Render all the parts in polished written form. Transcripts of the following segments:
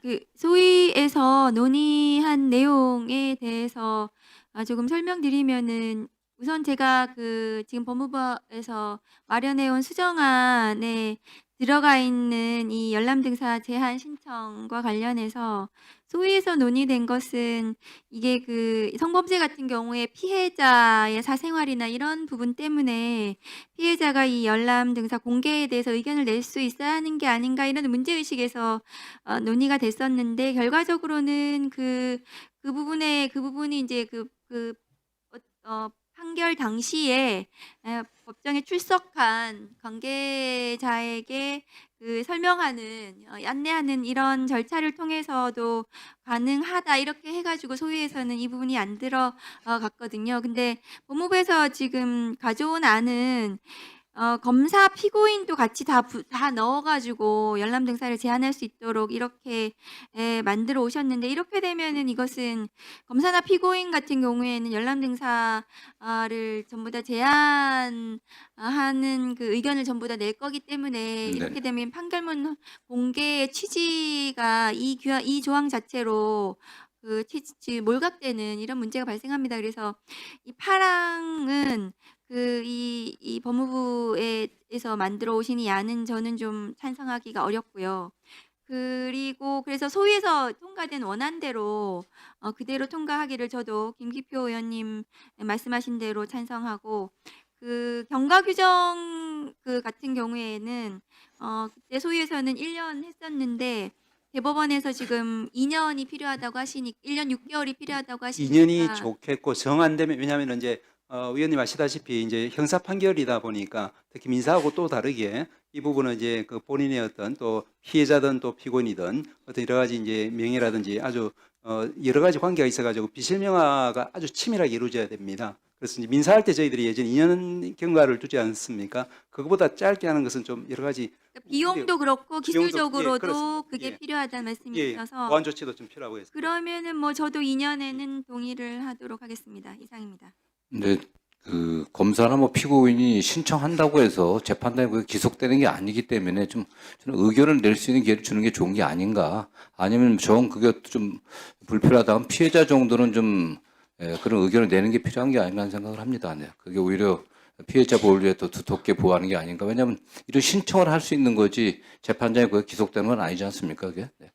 그 소위에서 논의한 내용에 대해서 조금 설명드리면은, 우선 제가 지금 법무부에서 마련해 온 수정안에 들어가 있는 이 열람등사 제한 신청과 관련해서 소위에서 논의된 것은, 이게 성범죄 같은 경우에 피해자의 사생활이나 이런 부분 때문에 피해자가 이 열람등사 공개에 대해서 의견을 낼 수 있어야 하는 게 아닌가, 이런 문제의식에서 논의가 됐었는데, 결과적으로는 그 부분이 이제 판결 당시에 법정에 출석한 관계자에게 설명하는, 안내하는 이런 절차를 통해서도 가능하다, 이렇게 해 가지고 소위에서는 이 부분이 안 들어갔거든요. 근데 법무부에서 지금 가져온 안은 검사, 피고인도 같이 다 넣어 가지고 열람 등사를 제한할 수 있도록 이렇게 만들어 오셨는데, 이렇게 되면은 이것은 검사나 피고인 같은 경우에는 열람 등사를 전부 다 제한하는 의견을 전부 다 낼 거기 때문에, 이렇게 되면 판결문 공개의 취지가 이 조항 자체로 몰각되는 이런 문제가 발생합니다. 그래서 이 파랑은 이 법무부에서 만들어 오신 이 안은 저는 좀 찬성하기가 어렵고요. 그리고 그래서 소위에서 통과된 원안대로 그대로 통과하기를 저도 김기표 의원님 말씀하신 대로 찬성하고, 경과 규정 같은 경우에는 그때 소위에서는 1년 했었는데, 대법원에서 지금 2년이 필요하다고 1년 6개월이 필요하다고 하시니까 2년이 좋겠고, 정안되면, 왜냐하면 이제 의원님 아시다시피 이제 형사 판결이다 보니까 특히 민사하고 또 다르게 이 부분은 이제 본인의 어떤 또 피해자든 또 피고인이든 어떤 여러 가지 이제 명예라든지 아주 여러 가지 관계가 있어가지고 비실명화가 아주 치밀하게 이루어져야 됩니다. 그래서 이제 민사할 때 저희들이 예전에 2년 경과를 두지 않습니까? 그거보다 짧게 하는 것은 좀 여러 가지 비용도 그렇고 기술적으로도 그렇습니다. 그게 필요하다는 말씀이셔서, 보완 조치도 좀 필요하고 해서. 그러면은 뭐 저도 2년에는 동의를 하도록 하겠습니다. 이상입니다. 근데 검사나 뭐 피고인이 신청한다고 해서 재판단에 그게 기속되는 게 아니기 때문에 좀 저는 의견을 낼 수 있는 기회를 주는 게 좋은 게 아닌가. 아니면 그게 좀 불필요하다면 피해자 정도는 좀 그런 의견을 내는 게 필요한 게 아닌가 하는 생각을 합니다. 네. 그게 오히려 피해자 보호를 위해 더 두텁게 보호하는 게 아닌가. 왜냐하면 이런 신청을 할 수 있는 거지 재판장에 그게 기속되는 건 아니지 않습니까? 그게. 네.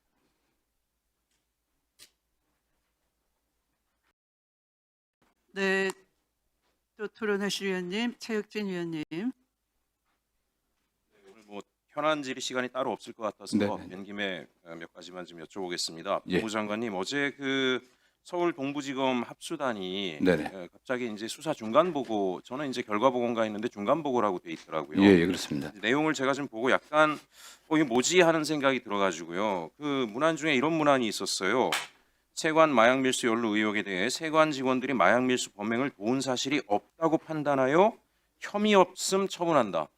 네, 또 토론하실 위원님, 최혁진 위원님. 오늘 뭐 현안 질의 시간이 따로 없을 것 같아서 네네. 된 김에 몇 가지만 좀 여쭤보겠습니다. 예. 법무장관님, 어제 서울 동부지검 합수단이 네네. 갑자기 이제 수사 중간 보고, 저는 이제 결과 보고인가 했는데 중간 보고라고 돼 있더라고요. 예, 그렇습니다. 내용을 제가 좀 보고 약간 이게 뭐지 하는 생각이 들어가지고요. 문안 중에 이런 문안이 있었어요. 세관 마약 밀수 연루 의혹에 대해 세관 직원들이 마약 밀수 범행을 도운 사실이 없다고 판단하여 혐의 없음 처분한다.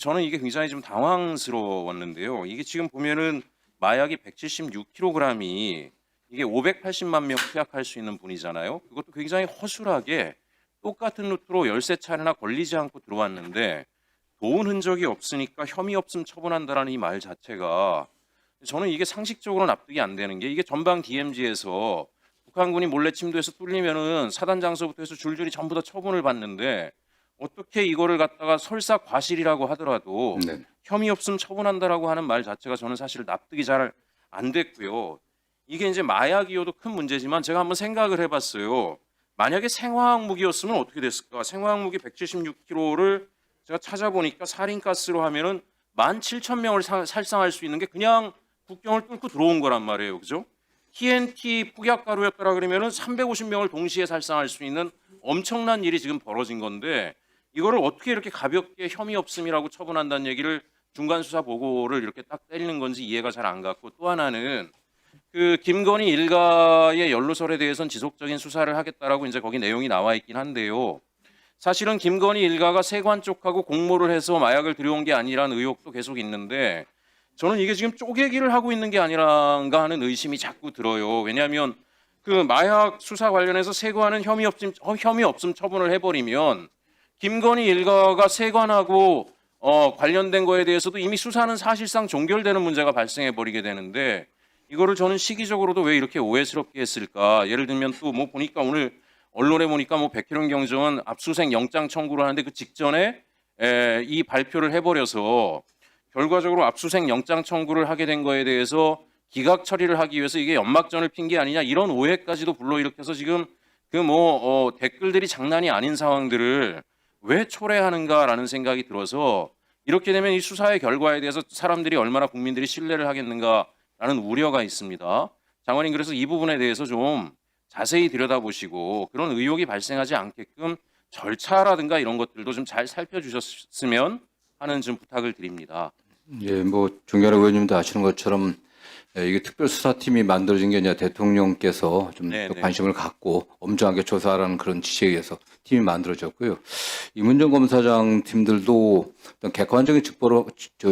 저는 이게 굉장히 좀 당황스러웠는데요. 이게 지금 보면은 마약이 176kg이 이게 580만 명 투약할 수 있는 분이잖아요. 그것도 굉장히 허술하게 똑같은 루트로 13차례나 걸리지 않고 들어왔는데 도운 흔적이 없으니까 혐의 없음 처분한다라는 이 말 자체가, 저는 이게 상식적으로 납득이 안 되는 게, 이게 전방 DMZ에서 북한군이 몰래 침도해서 뚫리면은 사단 장소부터 해서 줄줄이 전부 다 처분을 받는데, 어떻게 이거를 갖다가 설사 과실이라고 하더라도 네. 혐의 없음 처분한다라고 하는 말 자체가 저는 사실 납득이 잘 안 됐고요. 이게 이제 마약이어도 큰 문제지만 제가 한번 생각을 해봤어요. 만약에 생화학 무기였으면 어떻게 됐을까? 생화학 무기 176kg를 제가 찾아보니까 살인가스로 하면은 17,000명을 살상할 수 있는 게 그냥 국경을 뚫고 들어온 거란 말이에요. 그죠? TNT 폭약가루였더라 그러면은 350명을 동시에 살상할 수 있는 엄청난 일이 지금 벌어진 건데, 이거를 어떻게 이렇게 가볍게 혐의 없음이라고 처분한다는 얘기를 중간 수사 보고를 이렇게 딱 때리는 건지 이해가 잘 안 갔고, 또 하나는 김건희 일가의 연루설에 대해서는 지속적인 수사를 하겠다라고 이제 거기 내용이 나와 있긴 한데요. 사실은 김건희 일가가 세관 쪽하고 공모를 해서 마약을 들여온 게 아니라는 의혹도 계속 있는데, 저는 이게 지금 쪼개기를 하고 있는 게 아니란가 하는 의심이 자꾸 들어요. 왜냐하면 마약 수사 관련해서 세관은 혐의 없음 처분을 해버리면 김건희 일가가 세관하고 관련된 거에 대해서도 이미 수사는 사실상 종결되는 문제가 발생해 버리게 되는데, 이거를 저는 시기적으로도 왜 이렇게 오해스럽게 했을까? 예를 들면 또 뭐 보니까 오늘 언론에 보니까 뭐 백혜련 경정은 압수수색 영장 청구를 하는데 그 직전에 이 발표를 해버려서 결과적으로 압수수색 영장 청구를 하게 된 거에 대해서 기각 처리를 하기 위해서 이게 연막전을 핀 게 아니냐 이런 오해까지도 불러일으켜서 지금 그 댓글들이 장난이 아닌 상황들을 왜 초래하는가라는 생각이 들어서 이렇게 되면 이 수사의 결과에 대해서 사람들이 얼마나 국민들이 신뢰를 하겠는가라는 우려가 있습니다. 장관님 그래서 이 부분에 대해서 좀 자세히 들여다보시고 그런 의혹이 발생하지 않게끔 절차라든가 이런 것들도 좀 잘 살펴주셨으면 하는 좀 부탁을 드립니다. 예, 뭐 존경하는 의원님도 아시는 것처럼 이게 특별수사팀이 만들어진 게 아니라 대통령께서 좀 네, 또 네. 관심을 갖고 엄정하게 조사하라는 그런 지시에 의해서 팀이 만들어졌고요. 이문정 검사장 팀들도 어떤 객관적인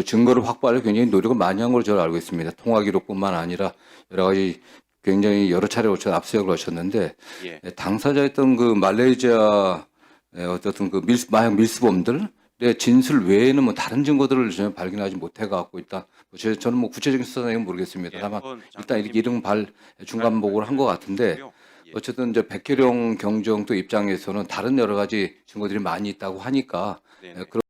증거를 확보하려 굉장히 노력을 많이 한 걸로 저는 알고 있습니다. 통화 기록뿐만 아니라 여러 가지 굉장히 여러 차례 압수수색을 하셨는데 예. 당사자였던 그 말레이시아 어떤 그 마약 밀수범들의 진술 외에는 뭐 다른 증거들을 전혀 발견하지 못해 갖고 있다. 저는 뭐 구체적인 수사 내용은 모르겠습니다. 예, 다만 한번 일단 이렇게 장관님 이름 중간 보고를 한 것 같은데 예. 어쨌든 이제 백혜령 경정도 입장에서는 다른 여러 가지 증거들이 많이 있다고 하니까 네네. 그런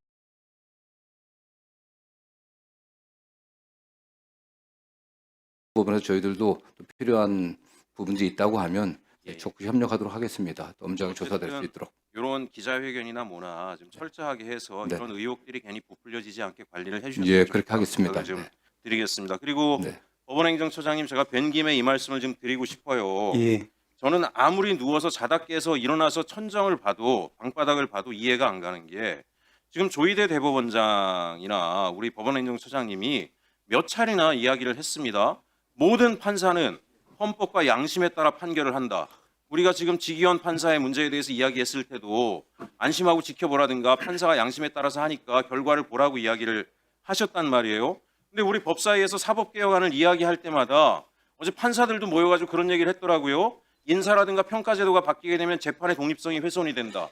부분에서 저희들도 또 필요한 부분들이 있다고 하면 예. 적극 협력하도록 하겠습니다. 또 엄정하게 조사될 수 어쨌든 있도록. 이런 기자회견이나 뭐나 좀 철저하게 해서 네. 이런 의혹들이 괜히 부풀려지지 않게 관리를 해주셨으면 예, 좋겠다는 그렇게 하겠습니다. 부탁을 좀 네. 드리겠습니다. 그리고 네. 법원행정처장님 제가 뵌 김에 이 말씀을 좀 드리고 싶어요. 예. 저는 아무리 누워서 자다 깨서 일어나서 천장을 봐도 방바닥을 봐도 이해가 안 가는 게 지금 조희대 대법원장이나 우리 법원행정처장님이 몇 차례나 이야기를 했습니다. 모든 판사는 헌법과 양심에 따라 판결을 한다. 우리가 지금 지기현 판사의 문제에 대해서 이야기했을 때도 안심하고 지켜보라든가 판사가 양심에 따라서 하니까 결과를 보라고 이야기를 하셨단 말이에요. 근데 우리 법사위에서 사법개혁안을 이야기할 때마다 어제 판사들도 모여가지고 그런 얘기를 했더라고요. 인사라든가 평가제도가 바뀌게 되면 재판의 독립성이 훼손이 된다.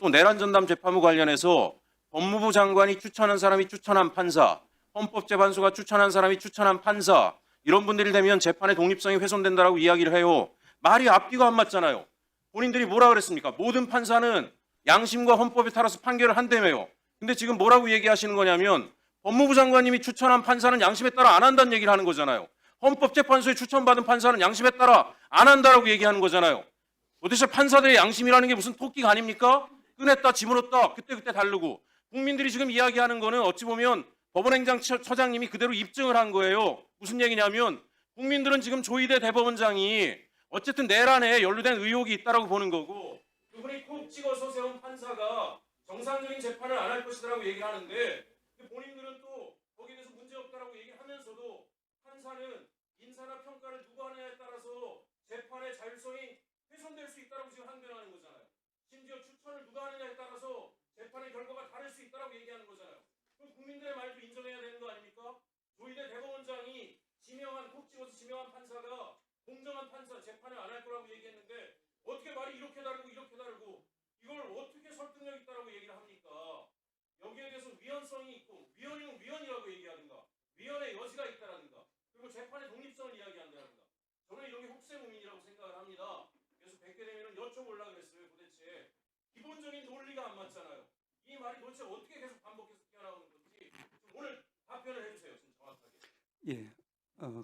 또 내란전담 재판부 관련해서 법무부 장관이 추천한 사람이 추천한 판사, 헌법재판소가 추천한 사람이 추천한 판사 이런 분들이 되면 재판의 독립성이 훼손된다라고 이야기를 해요. 말이 앞뒤가 안 맞잖아요. 본인들이 뭐라 그랬습니까? 모든 판사는 양심과 헌법에 따라서 판결을 한다며요. 근데 지금 뭐라고 얘기하시는 거냐면 법무부 장관님이 추천한 판사는 양심에 따라 안 한다는 얘기를 하는 거잖아요. 헌법재판소에 추천받은 판사는 양심에 따라 안 한다라고 얘기하는 거잖아요. 도대체 판사들의 양심이라는 게 무슨 토끼가 아닙니까? 꺼냈다 집어넣었다 그때 다르고 국민들이 지금 이야기하는 거는 어찌 보면 법원행정처장님이 그대로 입증을 한 거예요. 무슨 얘기냐면 국민들은 지금 조희대 대법원장이 어쨌든 내란에 연루된 의혹이 있다라고 보는 거고 그분이 콕 찍어서 세운 판사가 정상적인 재판을 안 할 것이라고 얘기를 하는데 본인들은 또 거기에 대해서 문제 없다라고 얘기를 하면서도 판사는 인사나 평가를 누가 하느냐에 따라서 재판의 자율성이 훼손될 수 있다라고 지금 항변하는 거잖아요. 심지어 추천을 누가 하느냐에 따라서 재판의 결과가 다를 수 있다라고 얘기하는 거잖아요. 그럼 국민들의 말도 인정해야 되는 거 아닙니까? 조희대 대법원장이 콕 찍어서 지명한 판사가 공정한 판사 재판을 안 할 거라고 얘기했는데 어떻게 말이 이렇게 다르고 이걸 어떻게 설득력 있다라고 얘기를 합니까? 여기에 대해서 위헌성이 있고 위헌이면 위헌이라고 얘기하든가 위헌의 여지가 있다라든가 그리고 재판의 독립성을 이야기한다든가 저는 이런 게 혹세무민이라고 생각을 합니다. 그래서 뵙게 되면 여쭤보려고 그랬어요. 도대체 기본적인 논리가 안 맞잖아요. 이 말이 도대체 어떻게 계속 반복해서 튀어나오는 건지 오늘 답변을 해주세요. 좀 정확하게. 예.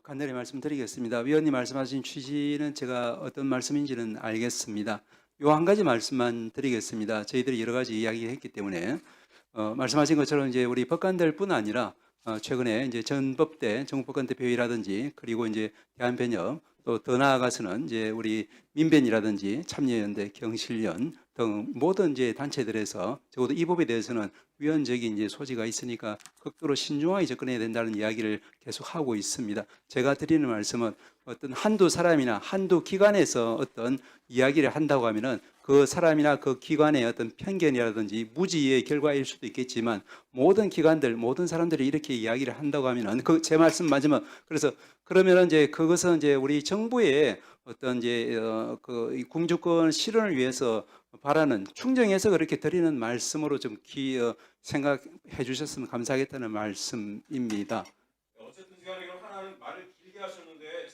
간단히 말씀드리겠습니다. 위원님 말씀하신 취지는 제가 어떤 말씀인지는 알겠습니다. 요 한 가지 말씀만 드리겠습니다. 저희들이 여러 가지 이야기했기 때문에 말씀하신 것처럼 이제 우리 법관들뿐 아니라 최근에 이제 전법대 정법관대표회의라든지 그리고 이제 대한변협 또 더 나아가서는 이제 우리 민변이라든지 참여연대, 경실련 등 모든 이제 단체들에서 적어도 이 법에 대해서는 위헌적인 이제 소지가 있으니까 극도로 신중하게 접근해야 된다는 이야기를 계속 하고 있습니다. 제가 드리는 말씀은 어떤 한두 사람이나 한두 기관에서 어떤 이야기를 한다고 하면은 그 사람이나 그 기관의 어떤 편견이라든지 무지의 결과일 수도 있겠지만 모든 기관들, 모든 사람들이 이렇게 이야기를 한다고 하면은 그 제 말씀 맞으면 그래서 그러면은 이제 그것은 이제 우리 정부의 어떤 이제 그 공주권 실현을 위해서 바라는 충정해서 그렇게 드리는 말씀으로 좀 생각해 주셨으면 감사하겠다는 말씀입니다. 어쨌든 제가 이런 하나는 말을 길게 하셨는데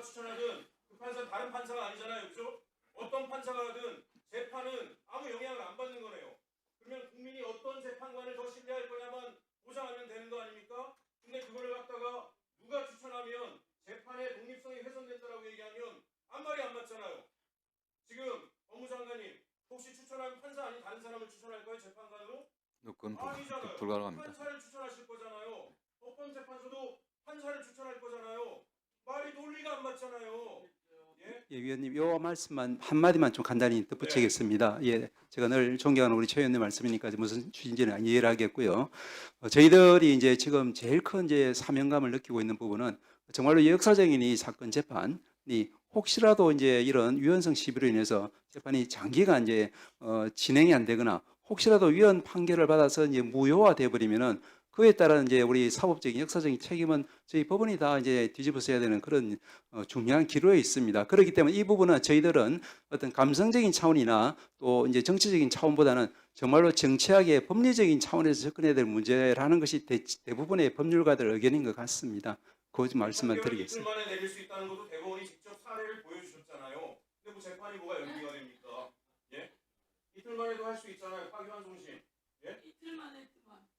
추천하든 그 판사 다른 판사가 아니잖아요, 그죠? 어떤 판사가 하든 재판은 아무 영향을 안 받는 거네요. 그러면 국민이 어떤 재판관을 더 신뢰할 거냐만 보장하면 되는 거 아닙니까? 근데 그거를 갖다가 누가 추천하면 재판의 독립성이 훼손된다라고 얘기하면 아무 말이 안 맞잖아요. 지금 법무장관님 혹시 추천하면 판사 아닌 다른 사람을 추천할까요, 재판관으로? 그건 아니잖아요. 불가능합니다. 판사를 추천하실 거잖아요. 법원재판소도 판사를 추천할 거잖아요. 말이 논리가 안 맞잖아요. 예? 예, 위원님, 요 말씀만 한마디만 좀 간단히 덧붙이겠습니다. 예, 제가 늘 존경하는 우리 최 의원님 말씀이니까 무슨 취지인지는 이해를 하겠고요. 저희들이 이제 지금 제일 큰 이제 사명감을 느끼고 있는 부분은 정말로 역사적인 이 사건 재판이 혹시라도 이제 이런 위헌성 시비로 인해서 재판이 장기간 이제 진행이 안 되거나 혹시라도 위헌 판결을 받아서 이제 무효화돼 버리면은 그에 따른 이제 우리 사법적인 역사적인 책임은 저희 법원이 다 이제 뒤집어서야 되는 그런 중요한 기로에 있습니다. 그렇기 때문에 이 부분은 저희들은 어떤 감성적인 차원이나 또 이제 정치적인 차원보다는 정말로 정치하게 법리적인 차원에서 접근해야 될 문제라는 것이 대부분의 법률가들 의견인 것 같습니다. 그 말씀만 판결을 드리겠습니다. 이틀 만에 내릴 수 있다는 것도 대법원이 직접 사례를 보여주셨잖아요. 근데 뭐 재판이 뭐가 연기가 됩니까? 예? 이틀 만에도 할 수 있잖아요. 파기환송심. 예? 이틀 만에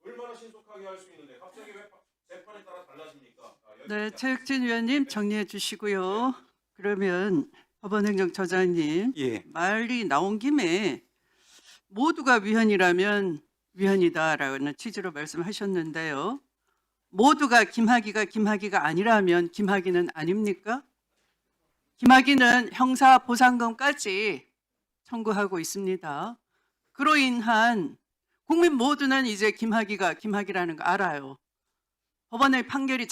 얼마나 신속하게 할 수 있는데 갑자기 왜 재판에 따라 달라집니까? 네, 최혁진 위원님 정리해 주시고요. 그러면 법원행정처장님 예. 말이 나온 김에 모두가 위헌이라면 위헌이다라는 취지로 말씀하셨는데요. 모두가 김학의가 아니라면 김학의는 아닙니까? 김학의는 형사 보상금까지 청구하고 있습니다. 그로 인한 국민 모두는 이제 김학의라는 거 알아요. 법원의 판결이